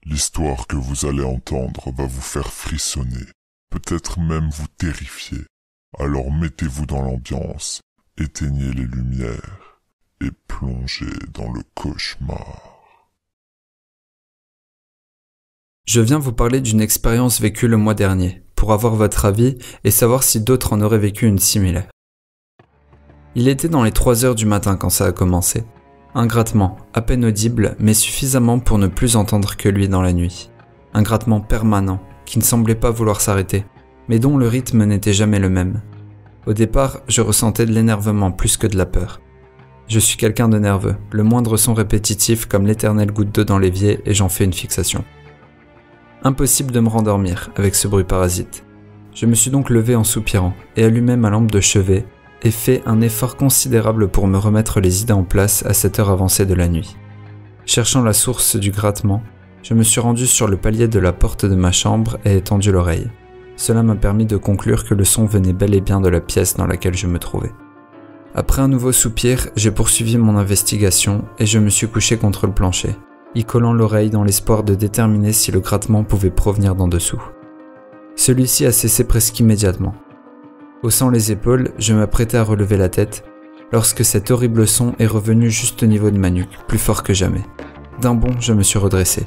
L'histoire que vous allez entendre va vous faire frissonner, peut-être même vous terrifier. Alors mettez-vous dans l'ambiance, éteignez les lumières et plongez dans le cauchemar. Je viens vous parler d'une expérience vécue le mois dernier, pour avoir votre avis et savoir si d'autres en auraient vécu une similaire. Il était dans les 3 heures du matin quand ça a commencé. Un grattement, à peine audible, mais suffisamment pour ne plus entendre que lui dans la nuit. Un grattement permanent, qui ne semblait pas vouloir s'arrêter, mais dont le rythme n'était jamais le même. Au départ, je ressentais de l'énervement plus que de la peur. Je suis quelqu'un de nerveux, le moindre son répétitif comme l'éternelle goutte d'eau dans l'évier et j'en fais une fixation. Impossible de me rendormir avec ce bruit parasite. Je me suis donc levé en soupirant et allumé ma lampe de chevet et fait un effort considérable pour me remettre les idées en place à cette heure avancée de la nuit. Cherchant la source du grattement, je me suis rendu sur le palier de la porte de ma chambre et étendu l'oreille. Cela m'a permis de conclure que le son venait bel et bien de la pièce dans laquelle je me trouvais. Après un nouveau soupir, j'ai poursuivi mon investigation et je me suis couché contre le plancher, y collant l'oreille dans l'espoir de déterminer si le grattement pouvait provenir d'en dessous. Celui-ci a cessé presque immédiatement. Haussant les épaules, je m'apprêtais à relever la tête, lorsque cet horrible son est revenu juste au niveau de ma nuque, plus fort que jamais. D'un bond, je me suis redressé,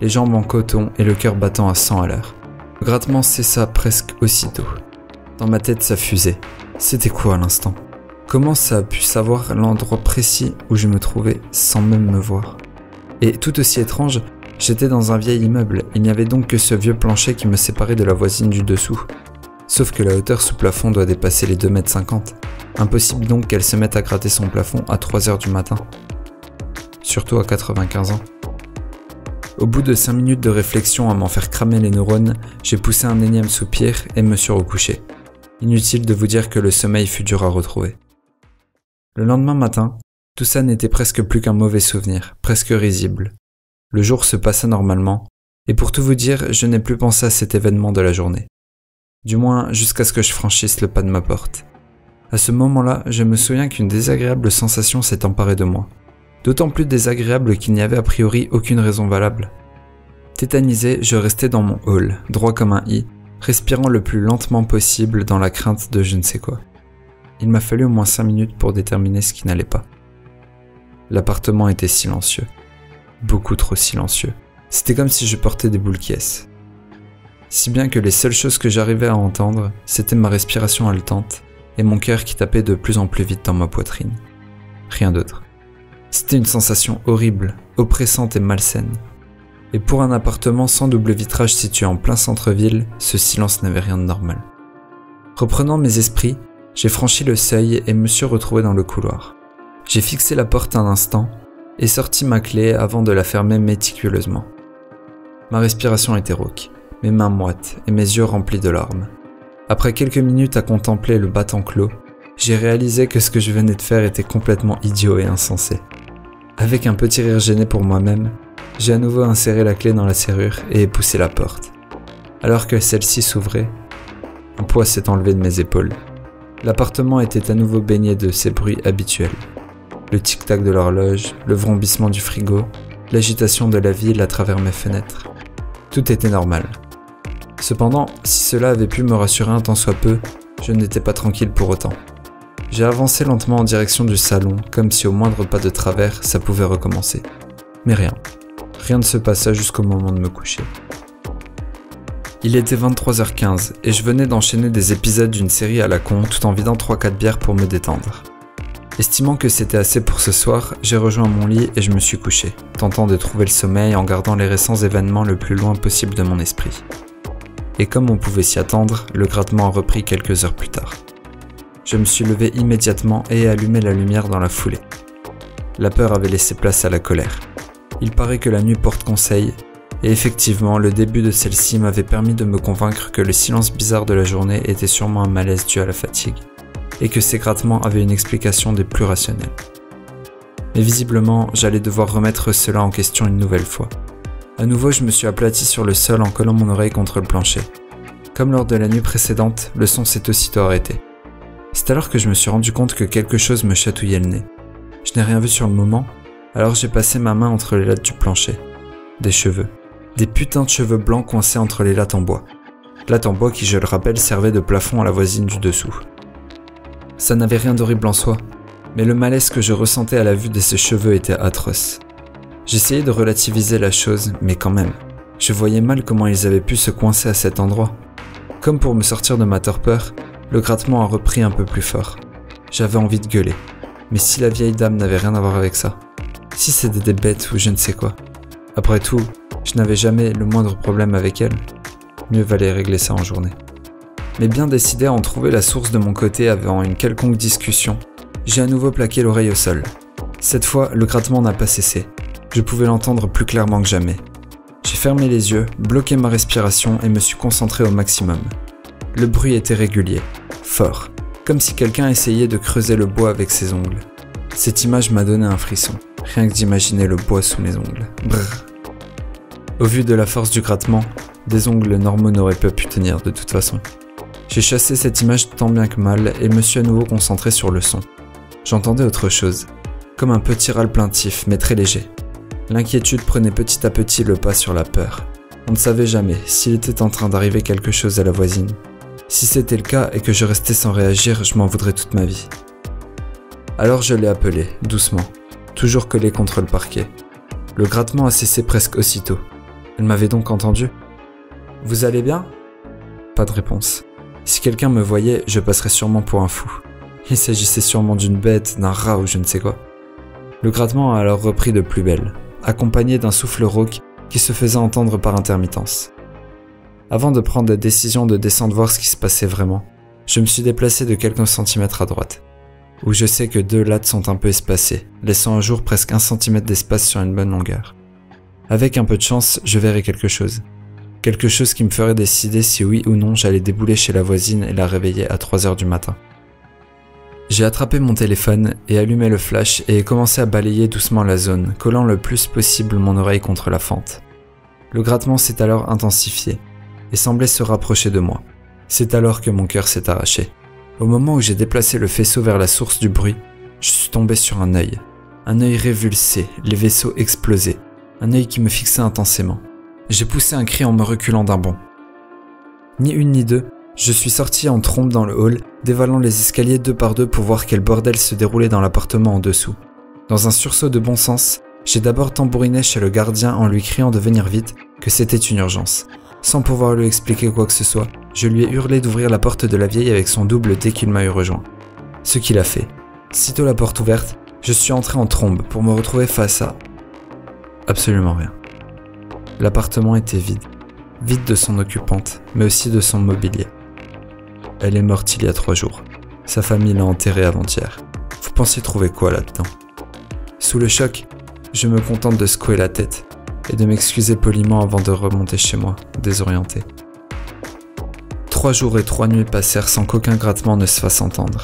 les jambes en coton et le cœur battant à 100 à l'heure. Le grattement cessa presque aussitôt. Dans ma tête, ça fusait. C'était quoi à l'instant ? Comment ça a pu savoir l'endroit précis où je me trouvais sans même me voir ? Et tout aussi étrange, j'étais dans un vieil immeuble, il n'y avait donc que ce vieux plancher qui me séparait de la voisine du dessous. Sauf que la hauteur sous plafond doit dépasser les 2,50 m. Impossible donc qu'elle se mette à gratter son plafond à 3 heures du matin. Surtout à 95 ans. Au bout de 5 minutes de réflexion à m'en faire cramer les neurones, j'ai poussé un énième soupir et me suis recouché. Inutile de vous dire que le sommeil fut dur à retrouver. Le lendemain matin, tout ça n'était presque plus qu'un mauvais souvenir, presque risible. Le jour se passa normalement, et pour tout vous dire, je n'ai plus pensé à cet événement de la journée. Du moins, jusqu'à ce que je franchisse le pas de ma porte. À ce moment-là, je me souviens qu'une désagréable sensation s'est emparée de moi. D'autant plus désagréable qu'il n'y avait a priori aucune raison valable. Tétanisé, je restais dans mon hall, droit comme un i, respirant le plus lentement possible dans la crainte de je ne sais quoi. Il m'a fallu au moins 5 minutes pour déterminer ce qui n'allait pas. L'appartement était silencieux. Beaucoup trop silencieux. C'était comme si je portais des boules caisses. Si bien que les seules choses que j'arrivais à entendre, c'était ma respiration haletante et mon cœur qui tapait de plus en plus vite dans ma poitrine. Rien d'autre. C'était une sensation horrible, oppressante et malsaine. Et pour un appartement sans double vitrage situé en plein centre-ville, ce silence n'avait rien de normal. Reprenant mes esprits, j'ai franchi le seuil et me suis retrouvé dans le couloir. J'ai fixé la porte un instant et sorti ma clé avant de la fermer méticuleusement. Ma respiration était rauque, mes mains moites et mes yeux remplis de larmes. Après quelques minutes à contempler le battant clos, j'ai réalisé que ce que je venais de faire était complètement idiot et insensé. Avec un petit rire gêné pour moi-même, j'ai à nouveau inséré la clé dans la serrure et poussé la porte. Alors que celle-ci s'ouvrait, un poids s'est enlevé de mes épaules. L'appartement était à nouveau baigné de ses bruits habituels. Le tic-tac de l'horloge, le vrombissement du frigo, l'agitation de la ville à travers mes fenêtres. Tout était normal. Cependant, si cela avait pu me rassurer un tant soit peu, je n'étais pas tranquille pour autant. J'ai avancé lentement en direction du salon, comme si au moindre pas de travers, ça pouvait recommencer. Mais rien. Rien ne se passa jusqu'au moment de me coucher. Il était 23h15 et je venais d'enchaîner des épisodes d'une série à la con tout en vidant 3-4 bières pour me détendre. Estimant que c'était assez pour ce soir, j'ai rejoint mon lit et je me suis couché, tentant de trouver le sommeil en gardant les récents événements le plus loin possible de mon esprit. Et comme on pouvait s'y attendre, le grattement a repris quelques heures plus tard. Je me suis levé immédiatement et ai allumé la lumière dans la foulée. La peur avait laissé place à la colère. Il paraît que la nuit porte conseil, et effectivement, le début de celle-ci m'avait permis de me convaincre que le silence bizarre de la journée était sûrement un malaise dû à la fatigue, et que ces grattements avaient une explication des plus rationnelles. Mais visiblement, j'allais devoir remettre cela en question une nouvelle fois. À nouveau, je me suis aplati sur le sol en collant mon oreille contre le plancher. Comme lors de la nuit précédente, le son s'est aussitôt arrêté. C'est alors que je me suis rendu compte que quelque chose me chatouillait le nez. Je n'ai rien vu sur le moment, alors j'ai passé ma main entre les lattes du plancher. Des cheveux. Des putains de cheveux blancs coincés entre les lattes en bois. Lattes en bois qui, je le rappelle, servaient de plafond à la voisine du dessous. Ça n'avait rien d'horrible en soi, mais le malaise que je ressentais à la vue de ces cheveux était atroce. J'essayais de relativiser la chose, mais quand même, je voyais mal comment ils avaient pu se coincer à cet endroit. Comme pour me sortir de ma torpeur, le grattement a repris un peu plus fort. J'avais envie de gueuler, mais si la vieille dame n'avait rien à voir avec ça, si c'était des bêtes ou je ne sais quoi. Après tout, je n'avais jamais le moindre problème avec elle. Mieux valait régler ça en journée. Mais bien décidé à en trouver la source de mon côté avant une quelconque discussion, j'ai à nouveau plaqué l'oreille au sol. Cette fois, le grattement n'a pas cessé. Je pouvais l'entendre plus clairement que jamais. J'ai fermé les yeux, bloqué ma respiration et me suis concentré au maximum. Le bruit était régulier, fort, comme si quelqu'un essayait de creuser le bois avec ses ongles. Cette image m'a donné un frisson, rien que d'imaginer le bois sous mes ongles. Brrr. Au vu de la force du grattement, des ongles normaux n'auraient pas pu tenir de toute façon. J'ai chassé cette image tant bien que mal et me suis à nouveau concentré sur le son. J'entendais autre chose, comme un petit râle plaintif mais très léger. L'inquiétude prenait petit à petit le pas sur la peur. On ne savait jamais s'il était en train d'arriver quelque chose à la voisine. Si c'était le cas et que je restais sans réagir, je m'en voudrais toute ma vie. Alors je l'ai appelée, doucement, toujours collée contre le parquet. Le grattement a cessé presque aussitôt. Elle m'avait donc entendu. « Vous allez bien ?» Pas de réponse. Si quelqu'un me voyait, je passerais sûrement pour un fou. Il s'agissait sûrement d'une bête, d'un rat ou je ne sais quoi. Le grattement a alors repris de plus belle, accompagné d'un souffle rauque qui se faisait entendre par intermittence. Avant de prendre la décision de descendre voir ce qui se passait vraiment, je me suis déplacé de quelques centimètres à droite, où je sais que 2 lattes sont un peu espacées, laissant à jour presque 1 centimètre d'espace sur une bonne longueur. Avec un peu de chance, je verrai quelque chose. Quelque chose qui me ferait décider si oui ou non j'allais débouler chez la voisine et la réveiller à 3h du matin. J'ai attrapé mon téléphone et allumé le flash et ai commencé à balayer doucement la zone, collant le plus possible mon oreille contre la fente. Le grattement s'est alors intensifié et semblait se rapprocher de moi. C'est alors que mon cœur s'est arraché. Au moment où j'ai déplacé le faisceau vers la source du bruit, je suis tombé sur un œil révulsé, les vaisseaux explosés, un œil qui me fixait intensément. J'ai poussé un cri en me reculant d'un bond. Ni une ni deux, je suis sorti en trombe dans le hall, dévalant les escaliers 2 par 2 pour voir quel bordel se déroulait dans l'appartement en dessous. Dans un sursaut de bon sens, j'ai d'abord tambouriné chez le gardien en lui criant de venir vite, que c'était une urgence. Sans pouvoir lui expliquer quoi que ce soit, je lui ai hurlé d'ouvrir la porte de la vieille avec son double dès qu'il m'a eu rejoint. Ce qu'il a fait. Sitôt la porte ouverte, je suis entré en trombe pour me retrouver face à... absolument rien. L'appartement était vide. Vide de son occupante, mais aussi de son mobilier. Elle est morte il y a 3 jours. Sa famille l'a enterrée avant-hier. Vous pensiez trouver quoi là-dedans? Sous le choc, je me contente de secouer la tête et de m'excuser poliment avant de remonter chez moi, désorienté. 3 jours et 3 nuits passèrent sans qu'aucun grattement ne se fasse entendre.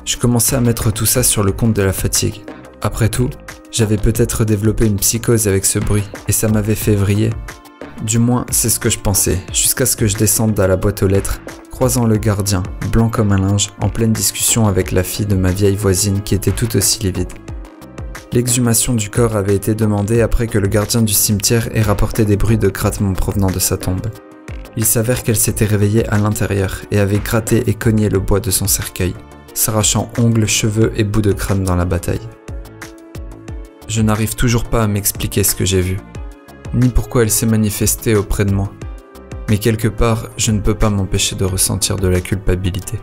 Je commençais à mettre tout ça sur le compte de la fatigue. Après tout, j'avais peut-être développé une psychose avec ce bruit et ça m'avait fait vriller. Du moins, c'est ce que je pensais, jusqu'à ce que je descende à la boîte aux lettres, croisant le gardien, blanc comme un linge, en pleine discussion avec la fille de ma vieille voisine qui était tout aussi livide. L'exhumation du corps avait été demandée après que le gardien du cimetière ait rapporté des bruits de grattement provenant de sa tombe. Il s'avère qu'elle s'était réveillée à l'intérieur et avait gratté et cogné le bois de son cercueil, s'arrachant ongles, cheveux et bouts de crâne dans la bataille. Je n'arrive toujours pas à m'expliquer ce que j'ai vu, ni pourquoi elle s'est manifestée auprès de moi. Mais quelque part, je ne peux pas m'empêcher de ressentir de la culpabilité.